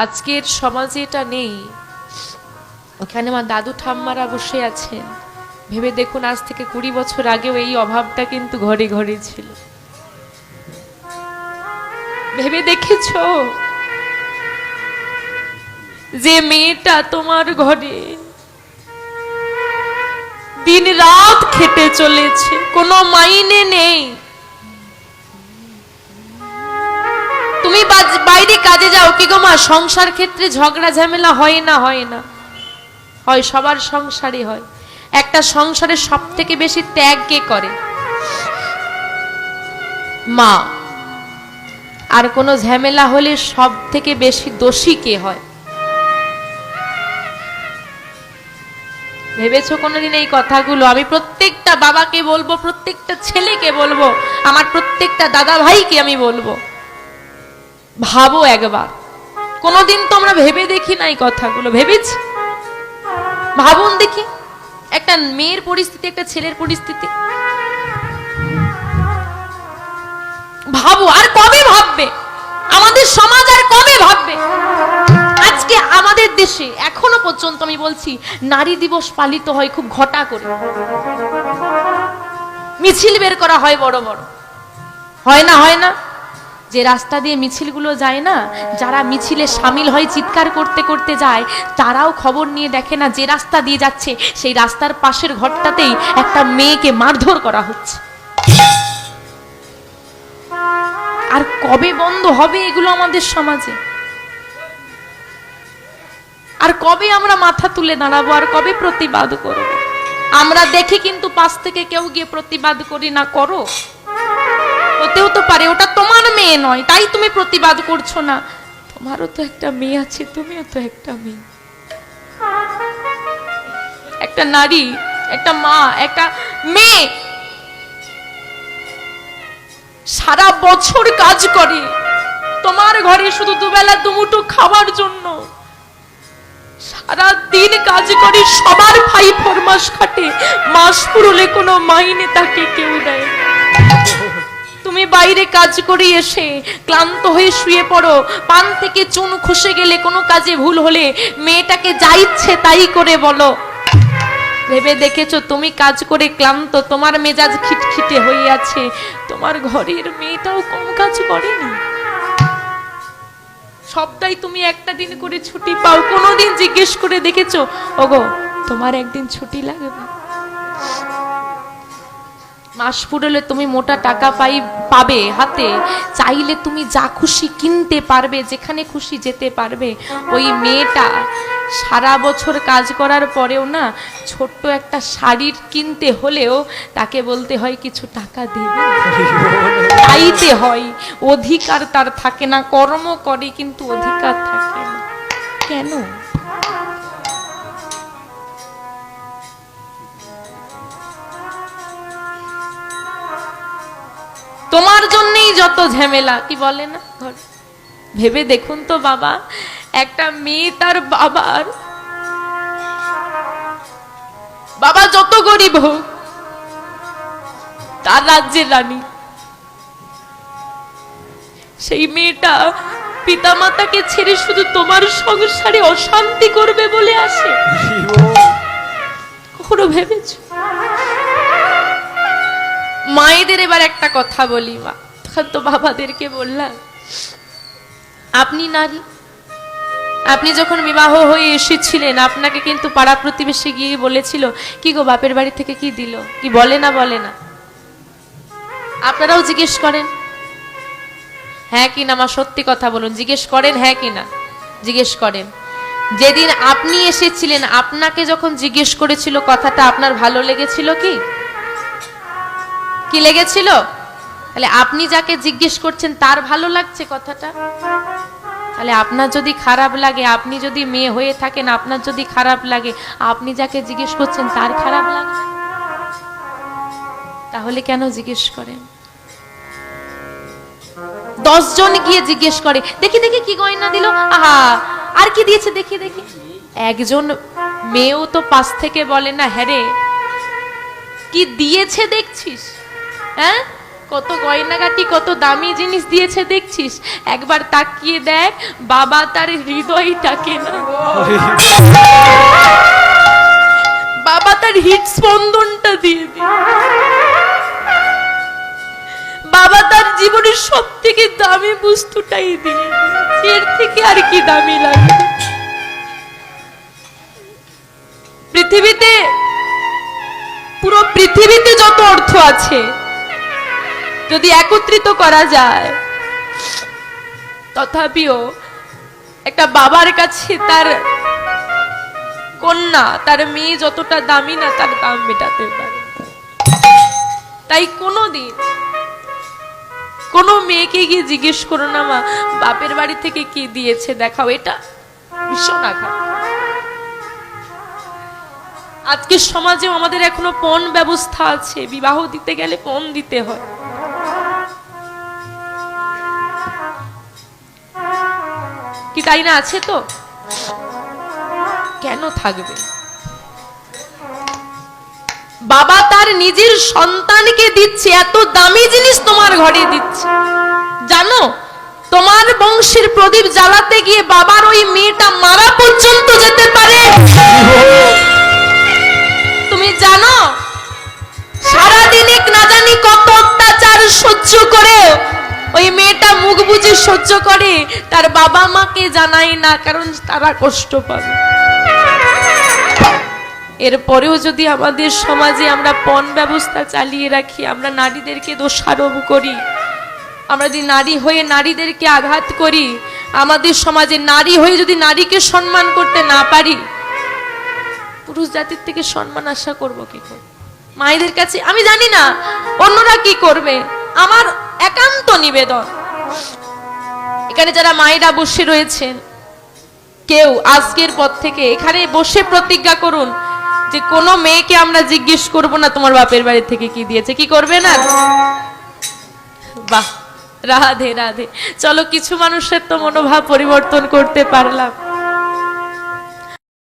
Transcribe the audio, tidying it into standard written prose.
আজকের সমাজে এটা নেই। ওখানে আমার দাদু ঠাম্মারা বসে আছেন, ভেবে দেখুন আজ থেকে 20 বছর আগেও এই অভাবটা কিন্তু ঘরে ঘরে ছিল। ভেবে দেখেছো যে মেয়েটা তোমার ঘরে দিন রাত খেটে চলেছে, কোনো মাইনে নেই, তুমি বাইরে কাজে যাও কি গো মা, সংসার ক্ষেত্রে ঝগড়া ঝামেলা হয় না? হয় না? হয়, সবার সংসারে হয়। একটা সংসারে সব থেকে বেশি ত্যাগ কে করে? মা। আর কোনো ঝামেলা হলে সব থেকে বেশি দোষী কে হয়? ভেবেছো কোনোদিন এই কথাগুলো? আমি প্রত্যেকটা বাবাকে বলবো, প্রত্যেকটা ছেলেকে বলবো, আমার প্রত্যেকটা দাদা ভাইকে আমি বলবো, ভাবো একবার। কোনোদিন তো আমরা ভেবে দেখি না এই কথাগুলো, ভেবেছি? ভাবুন দেখি, একটা মেয়ের পরিস্থিতি, একটা ছেলের পরিস্থিতি ভাবো। আর কবে ভাববে? আমাদের সমাজ আর কবে ভাববে? আজকে আমাদের দেশে এখনো পর্যন্ত আমি বলছি, নারী দিবস পালিত হয় খুব ঘটা করে, মিছিল বের করা হয় বড় বড়, হয় না? হয় না? যে রাস্তা দিয়ে মিছিলগুলো যায় না, যারা মিছিলে সামিল হয় চিৎকার করতে করতে যায়, তারাও খবর নিয়ে দেখে না যে রাস্তা দিয়ে যাচ্ছে সেই রাস্তার পাশের ঘরটাতেই একটা মেয়েকে মারধর করা হচ্ছে। আর কবে বন্ধ হবে এগুলো আমাদের সমাজে? আর কবে আমরা মাথা তুলে দাঁড়াবো? আর কবে প্রতিবাদ করব? আমরা দেখি কিন্তু পাশ থেকে কেউ গিয়ে প্রতিবাদ করি না। করো, হতেও তো পারে ওটা তোমার মেয়ে নয়, তাই তুমি প্রতিবাদ করছো না। তোমারও তো একটা মেয়ে আছে, তুমিও তো একটা মেয়ে, একটা নারী, একটা মা, একটা মেয়ে সারা বছর কাজ করে তোমার ঘরে শুধু দুবেলা দুমুঠো খাবার জন্য, সারা দিন কাজ করে, সবার ভাই ফরমাস খাটে, মাস পুরলে কোনো মাইনে তাকে কেউ দেয়। তুমি বাইরে কাজ করে এসে ক্লান্ত হয়ে শুয়ে পড়ো, পান থেকে চুন খসে গেলে, কোনো কাজে ভুল হলে মেয়েটাকে যা ইচ্ছে তাই করে বলো। ভেবে দেখেছো তুমি কাজ করে ক্লান্ত, তোমার মেজাজ খিটখিটে হয়ে আছে, তোমার ঘরের মেয়েটাও কম কাজ করেনি? সবটাই তুমি একটা দিন করে ছুটি পাও, কোনোদিন জিজ্ঞেস করে দেখেছো ওগো তোমার একদিন ছুটি লাগবে? মাস পুরলে তুমি মোটা টাকা পাবে হাতে, চাইলে তুমি যা খুশি কিনতে পারবে, যেখানে খুশি যেতে পারবে। ওই মেয়েটা সারা বছর কাজ করার পরেও না, ছোট্ট একটা শাড়ি কিনতে হলেও তাকে বলতে হয় কিছু টাকা দেবে, চাইতে হয়। অধিকার তার থাকে না, কর্ম করে কিন্তু অধিকার থাকে না। কেন? তোমার জন্যই যত ঝামেলা, কি বলে না ঘর। ভেবে দেখুন তো বাবা, একটা মেয়ে তার বাবা যত গরিব হোক, তার রাজ্যের রানী, সেই মেয়েটা পিতামাতাকে ছেড়ে শুধু তোমার সংসারে অশান্তি করবে বলে আসে? কখনো ভেবেছো? মায়েদের এবার একটা কথা বলি, মা তখন তো বাবাদেরকে বললাম, আপনি নারী, আপনি যখন বিবাহ হয়ে এসেছিলেন আপনাকে কিন্তু পাড়া প্রতিবেশী গিয়ে বলেছিল কি গো বাপের বাড়ি থেকে কি দিল? কি বলে না? বলে না? আপনারাও জিজ্ঞেস করেন হ্যাঁ কি না? মা সত্যি কথা বলুন, জিজ্ঞেস করেন হ্যাঁ কি না? জিজ্ঞেস করেন। যেদিন আপনি এসেছিলেন আপনাকে যখন জিজ্ঞেস করেছিল কথাটা, আপনার ভালো লেগেছিল? কি কি লেগেছিল? তাহলে আপনি যাকে জিজ্ঞেস করছেন তার ভালো লাগছে কথাটা? তাহলে আপনার যদি খারাপ লাগে, আপনি যদি মেয়ে হয়ে থাকেন, আপনার যদি খারাপ লাগে, আপনি যাকে জিজ্ঞেস করছেন তার খারাপ লাগে? তাহলে কেন জিজ্ঞেস করেন? 10 জন গিয়ে জিজ্ঞেস করে দেখি দেখি কি গয়না দিল, আহা আর কি দিয়েছে দেখি দেখি। একজন মেয়েও তো পাশ থেকে বলে না হ্যাঁ রে কি দিয়েছে দেখছিস? হ্যাঁ, কত গয়নাগাটি কত দামি জিনিস দিয়েছে দেখছিস, একবার তাকিয়ে দেখ বাবা তার হৃদয়টাকে না, বাবা তার হৃদস্পন্দনটা দিয়ে দিন। বাবা তার জীবনের সব থেকে দামি বস্তুটাই দিয়ে দিয়েছে, এর থেকে আর কি দামি লাগে? পৃথিবীতে, পুরো পৃথিবীতে যত অর্থ আছে যদি একত্রিত করা যায়, তথাপিও একটা বাবার কাছে তার কন্যা, তার মেয়ে যতটা দামি না, তার দাম মেটাতে পারে। তাই কোনোদিন কোনো মেয়েকে গিয়ে জিজ্ঞেস করো না, মা বাপের বাড়ি থেকে কি দিয়েছে দেখাও, এটা ভীষণ আঘাত। আজকের সমাজে আমাদের এখনো পণ ব্যবস্থা আছে, বিবাহ দিতে গেলে পণ দিতে হয়। কি তাই না? আছে তো? কেন থাকবে? বাবা তার নিজের সন্তানকে দিচ্ছে, এত দামি জিনিস তোমার ঘরে দিচ্ছে। জানো, তোমার বংশের প্রদীপ জ্বালাতে গিয়ে বাবার ওই মেয়েটা মারা পর্যন্ত যেতে পারে। তুমি জানো, সারাদিনে না জানি কত অত্যাচার সহ্য করে ওই মেয়েটা মুখ বুজে সহ্য করে, তার বাবা মাকে জানায় না, কারণ তারা কষ্ট পাবে। এরপরেও যদি আমাদের সমাজে আমরা পণ ব্যবস্থা চালিয়ে রাখি, আমরা নারীদেরকে দোষারোপ করি, আমরা যদি নারী হয়ে নারীদেরকে আঘাত করি, আমাদের সমাজে নারী হয়ে যদি নারীকে সম্মান করতে না পারি, পুরুষ জাতির থেকে সম্মান আশা করব কি করে? মায়েদের কাছে আমি জানি না অন্যরা কি করবে, আমার একান্ত নিবেদন, এখানে যারা মায়েরা বসে রয়েছেন, কেউ আজকের পর থেকে এখানে বসে প্রতিজ্ঞা করুন যে কোনো মেয়েকে আমরা জিজ্ঞেস করব না তোমার বাপের বাড়ি থেকে কি দিয়েছে। কি করবে না? বাহ, রাধে রাধে। চলো, কিছু মানুষের তো মনোভাব পরিবর্তন করতে পারলাম।